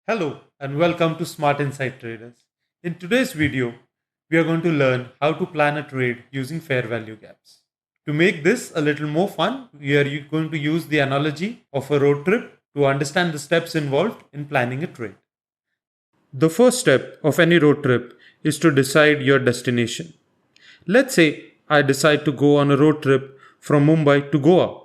Hello and welcome to Smart Insight Traders. In today's video, we are going to learn how to plan a trade using fair value gaps. To make this a little more fun, we are going to use the analogy of a road trip to understand the steps involved in planning a trade. The first step of any road trip is to decide your destination. Let's say I decide to go on a road trip from Mumbai to Goa.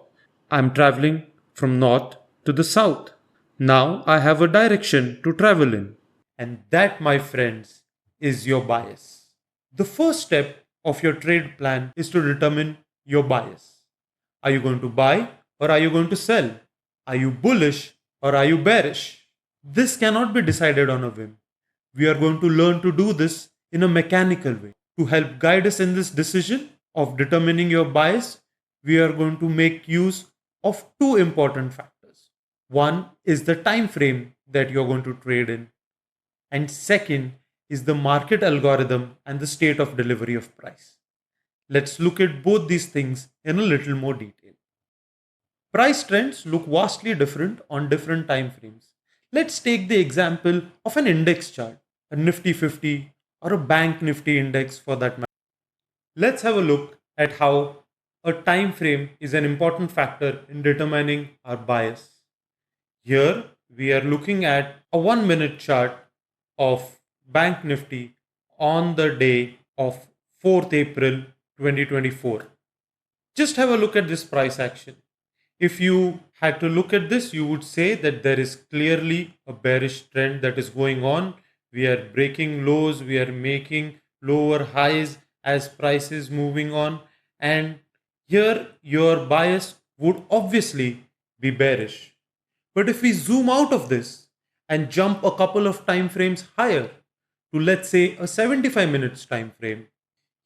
I'm traveling from north to the south. Now I have a direction to travel in. And that, my friends, is your bias. The first step of your trade plan is to determine your bias. Are you going to buy or are you going to sell? Are you bullish or are you bearish? This cannot be decided on a whim. We are going to learn to do this in a mechanical way. To help guide us in this decision of determining your bias, we are going to make use of two important factors. One is the time frame that you're going to trade in, and second is the market algorithm and the state of delivery of price. Let's look at both these things in a little more detail. Price trends look vastly different on different time frames. Let's take the example of an index chart, a Nifty 50 or a Bank Nifty index for that matter. Let's have a look at how a time frame is an important factor in determining our bias. Here we are looking at a 1 minute chart of Bank Nifty on the day of 4th April 2024. Just have a look at this price action. If you had to look at this, you would say that there is clearly a bearish trend that is going on. We are breaking lows, we are making lower highs as price is moving on, and here your bias would obviously be bearish. But if we zoom out of this and jump a couple of time frames higher to, let's say, a 75 minutes time frame,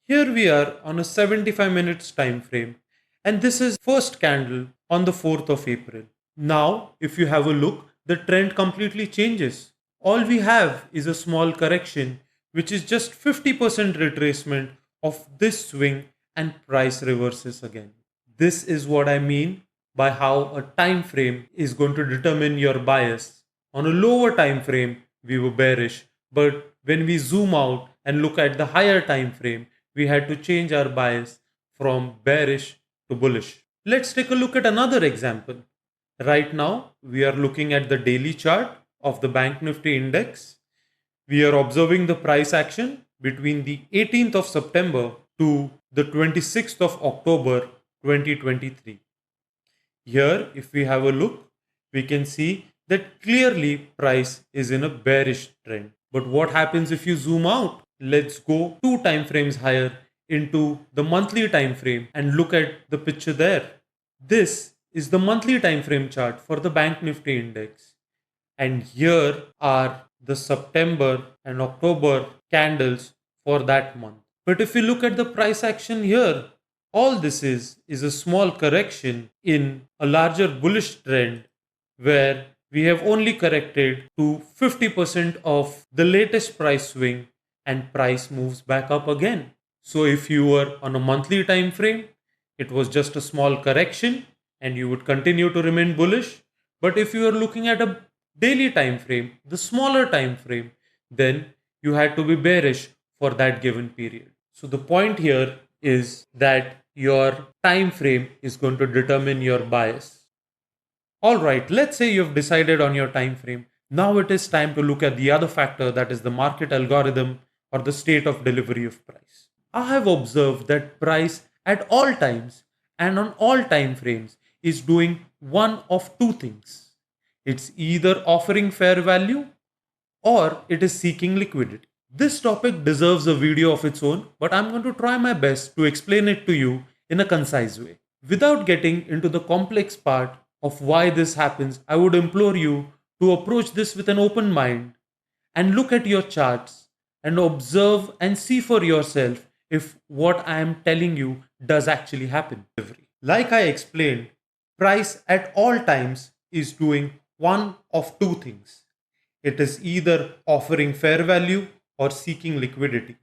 here we are on a 75 minutes time frame, and this is first candle on the 4th of April. Now, if you have a look, the trend completely changes. All we have is a small correction, which is just 50% retracement of this swing, and price reverses again. This is what I mean by how a time frame is going to determine your bias. On a lower time frame, we were bearish, but when we zoom out and look at the higher time frame, we had to change our bias from bearish to bullish. Let's take a look at another example. Right now, we are looking at the daily chart of the Bank Nifty index. We are observing the price action between the 18th of September to the 26th of October 2023. Here, if we have a look, we can see that clearly price is in a bearish trend. But what happens if you zoom out? Let's go 2 time frames higher into the monthly time frame and look at the picture there. This is the monthly time frame chart for the Bank Nifty index. And here are the September and October candles for that month. But if we look at the price action here, all this is a small correction in a larger bullish trend where we have only corrected to 50% of the latest price swing and price moves back up again. So if you were on a monthly time frame, it was just a small correction and you would continue to remain bullish. But if you are looking at a daily time frame, the smaller time frame, then you had to be bearish for that given period. So the point here is that your time frame is going to determine your bias. All right, let's say you've decided on your time frame. Now it is time to look at the other factor, that is the market algorithm or the state of delivery of price. I have observed that price at all times and on all time frames is doing one of two things. It's either offering fair value or it is seeking liquidity. This topic deserves a video of its own, but I'm going to try my best to explain it to you in a concise way. Without getting into the complex part of why this happens, I would implore you to approach this with an open mind and look at your charts and observe and see for yourself if what I am telling you does actually happen. Like I explained, price at all times is doing one of two things. It is either offering fair value or seeking liquidity.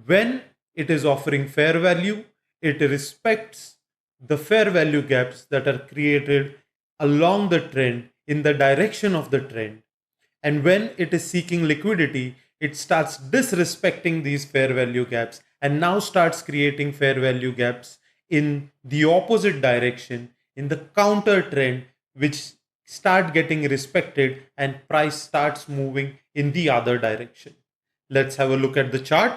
When it is offering fair value, it respects the fair value gaps that are created along the trend in the direction of the trend. And when it is seeking liquidity, it starts disrespecting these fair value gaps and now starts creating fair value gaps in the opposite direction, in the counter trend, which start getting respected and price starts moving in the other direction. Let's have a look at the chart.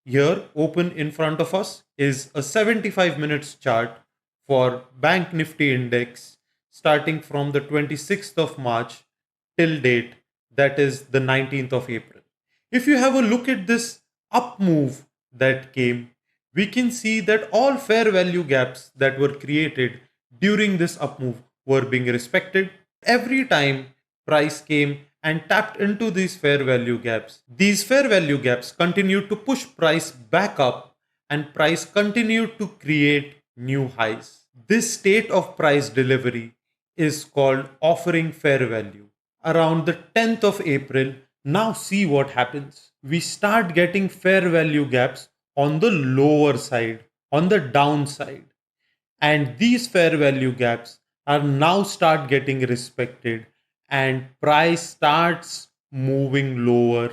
Here, open in front of us is a 75 minutes chart for Bank Nifty Index starting from the 26th of March till date, that is the 19th of April. If you have a look at this up move that came, we can see that all fair value gaps that were created during this up move were being respected. Every time price came and tapped into these fair value gaps, these fair value gaps continued to push price back up and price continued to create new highs. This state of price delivery is called offering fair value. Around the 10th of April, now see what happens. We start getting fair value gaps on the lower side, on the downside. And these fair value gaps are now start getting respected and price starts moving lower,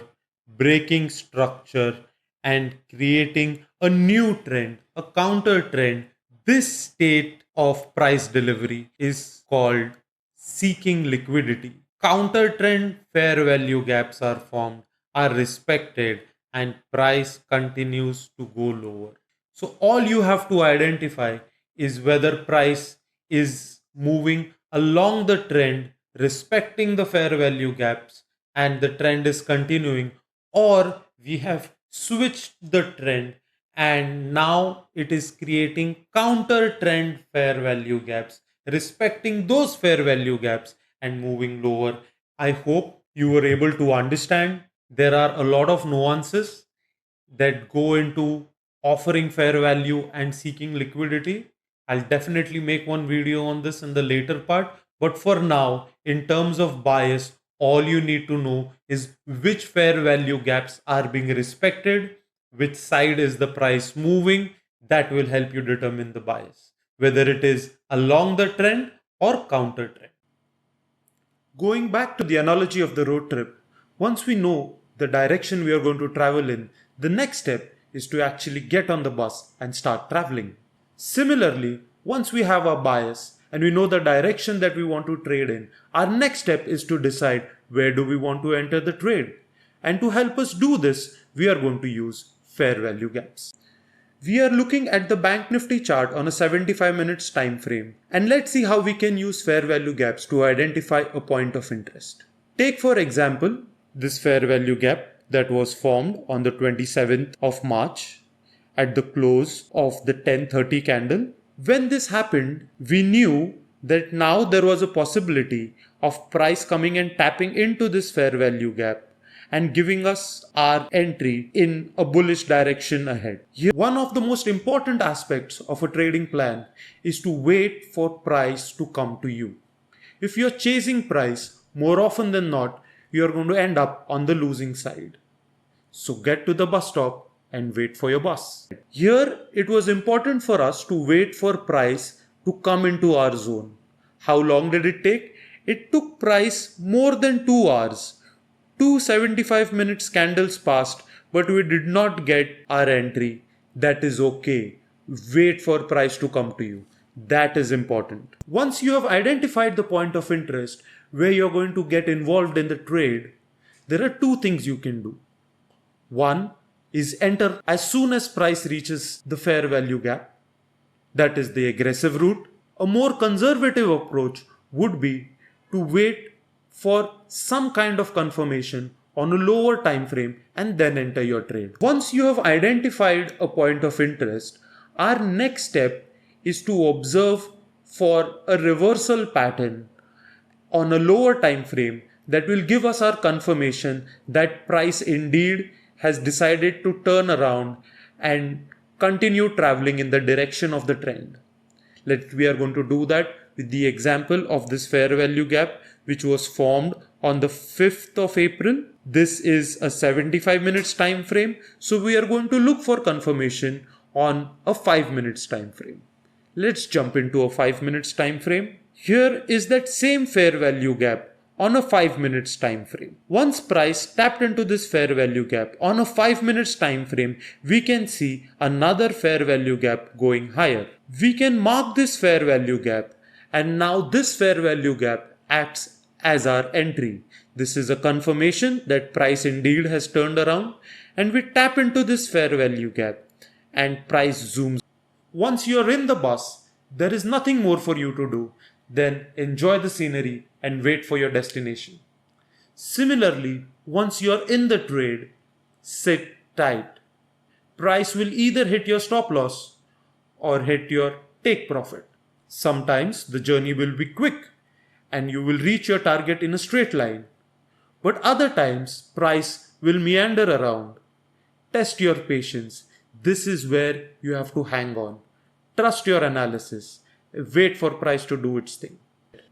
breaking structure and creating a new trend, a counter trend. This state of price delivery is called seeking liquidity. Counter trend fair value gaps are formed, are respected, and price continues to go lower. So all you have to identify is whether price is moving along the trend, respecting the fair value gaps, and the trend is continuing, or we have switched the trend and now it is creating counter trend fair value gaps, respecting those fair value gaps and moving lower. I hope you were able to understand. There are a lot of nuances that go into offering fair value and seeking liquidity. I'll definitely make one video on this in the later part. But for now, in terms of bias, all you need to know is which fair value gaps are being respected, which side is the price moving. That will help you determine the bias, whether it is along the trend or counter trend. Going back to the analogy of the road trip, once we know the direction we are going to travel in, the next step is to actually get on the bus and start traveling. Similarly, once we have our bias and we know the direction that we want to trade in, our next step is to decide where do we want to enter the trade. And to help us do this, we are going to use fair value gaps. We are looking at the Bank Nifty chart on a 75 minutes time frame, and let's see how we can use fair value gaps to identify a point of interest. Take for example this fair value gap that was formed on the 27th of March at the close of the 10:30 candle. When this happened, we knew that now there was a possibility of price coming and tapping into this fair value gap and giving us our entry in a bullish direction ahead. Here, one of the most important aspects of a trading plan is to wait for price to come to you. If you're chasing price, more often than not, you're going to end up on the losing side. So get to the bus stop and wait for your bus. Here, it was important for us to wait for price to come into our zone. How long did it take? It took price more than 2 hours. 275 minutes candles passed, but we did not get our entry. That is okay. Wait for price to come to you. That is important. Once you have identified the point of interest where you're going to get involved in the trade, there are two things you can do. One is enter as soon as price reaches the fair value gap. That is the aggressive route. A more conservative approach would be to wait for some kind of confirmation on a lower time frame and then enter your trade. Once you have identified a point of interest, our next step is to observe for a reversal pattern on a lower time frame that will give us our confirmation that price indeed has decided to turn around and continue traveling in the direction of the trend. We are going to do that with the example of this fair value gap which was formed on the 5th of April. This is a 75 minutes time frame. So we are going to look for confirmation on a 5 minutes time frame. Let's jump into a 5 minutes time frame. Here is that same fair value gap on a 5 minutes time frame. Once price tapped into this fair value gap on a 5 minutes time frame, we can see another fair value gap going higher. We can mark this fair value gap, and now this fair value gap acts as our entry. This is a confirmation that price indeed has turned around, and we tap into this fair value gap and price zooms. Once you are in the bus, there is nothing more for you to do than enjoy the scenery and wait for your destination. Similarly, once you are in the trade, sit tight. Price will either hit your stop loss or hit your take profit. Sometimes the journey will be quick and you will reach your target in a straight line. But other times, price will meander around. Test your patience. This is where you have to hang on. Trust your analysis. Wait for price to do its thing.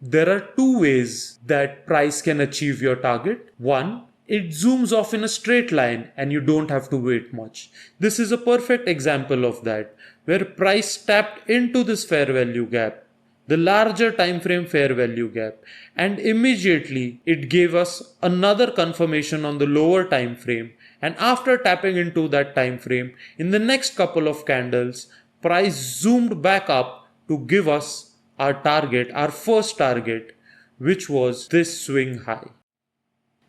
There are two ways that price can achieve your target. One, it zooms off in a straight line and you don't have to wait much. This is a perfect example of that, where price tapped into this fair value gap, the larger time frame fair value gap, and immediately it gave us another confirmation on the lower time frame, and after tapping into that time frame, in the next couple of candles, price zoomed back up to give us our target, our first target, which was this swing high.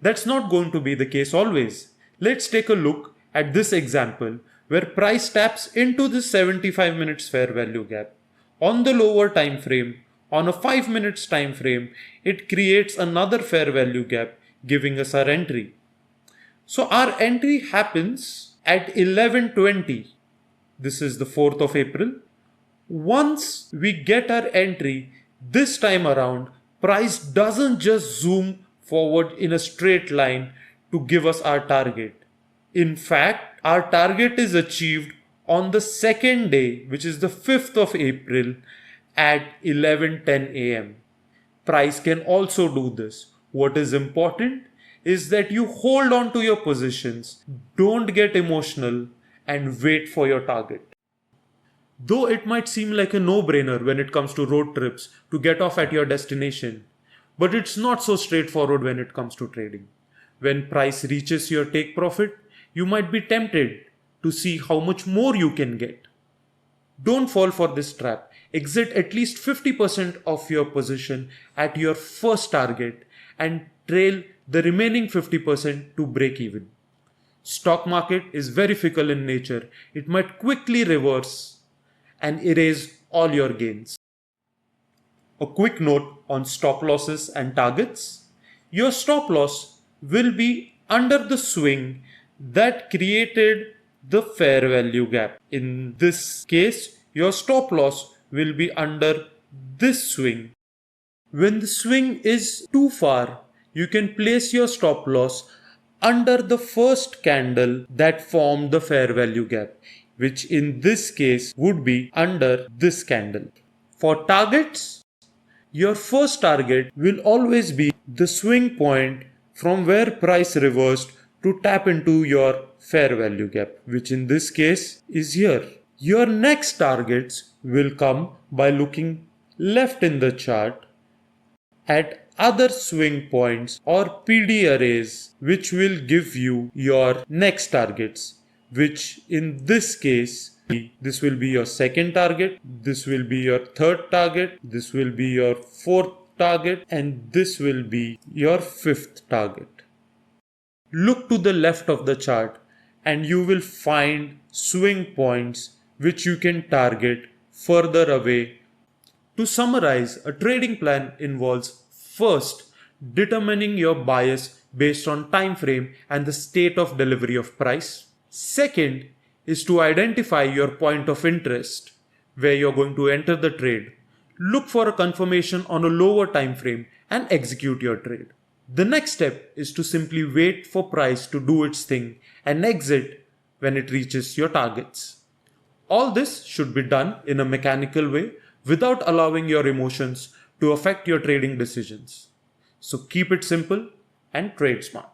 That's not going to be the case always. Let's take a look at this example where price taps into this 75 minutes fair value gap. On the lower time frame, on a 5 minutes time frame, it creates another fair value gap, giving us our entry. So our entry happens at 11:20. This is the 4th of April. Once we get our entry, this time around, price doesn't just zoom forward in a straight line to give us our target. In fact, our target is achieved on the second day, which is the 5th of April at 11:10 a.m. Price can also do this. What is important is that you hold on to your positions, don't get emotional, and wait for your target. Though it might seem like a no-brainer when it comes to road trips to get off at your destination, but it's not so straightforward when it comes to trading. When price reaches your take profit, you might be tempted to see how much more you can get. Don't fall for this trap. Exit at least 50% of your position at your first target and trail the remaining 50% to break even. Stock market is very fickle in nature. It might quickly reverse and erase all your gains. A quick note on stop losses and targets. Your stop loss will be under the swing that created the fair value gap. In this case, your stop loss will be under this swing. When the swing is too far, you can place your stop loss under the first candle that formed the fair value gap, which in this case would be under this candle. For targets, your first target will always be the swing point from where price reversed to tap into your fair value gap, which in this case is here. Your next targets will come by looking left in the chart at other swing points or PD arrays, which will give you your next targets, which in this case, this will be your second target, this will be your third target, this will be your fourth target, and this will be your fifth target. Look to the left of the chart and you will find swing points which you can target further away. To summarize, a trading plan involves first determining your bias based on time frame and the state of delivery of price. Second is to identify your point of interest where you're going to enter the trade. Look for a confirmation on a lower time frame and execute your trade. The next step is to simply wait for price to do its thing and exit when it reaches your targets. All this should be done in a mechanical way without allowing your emotions to affect your trading decisions. So keep it simple and trade smart.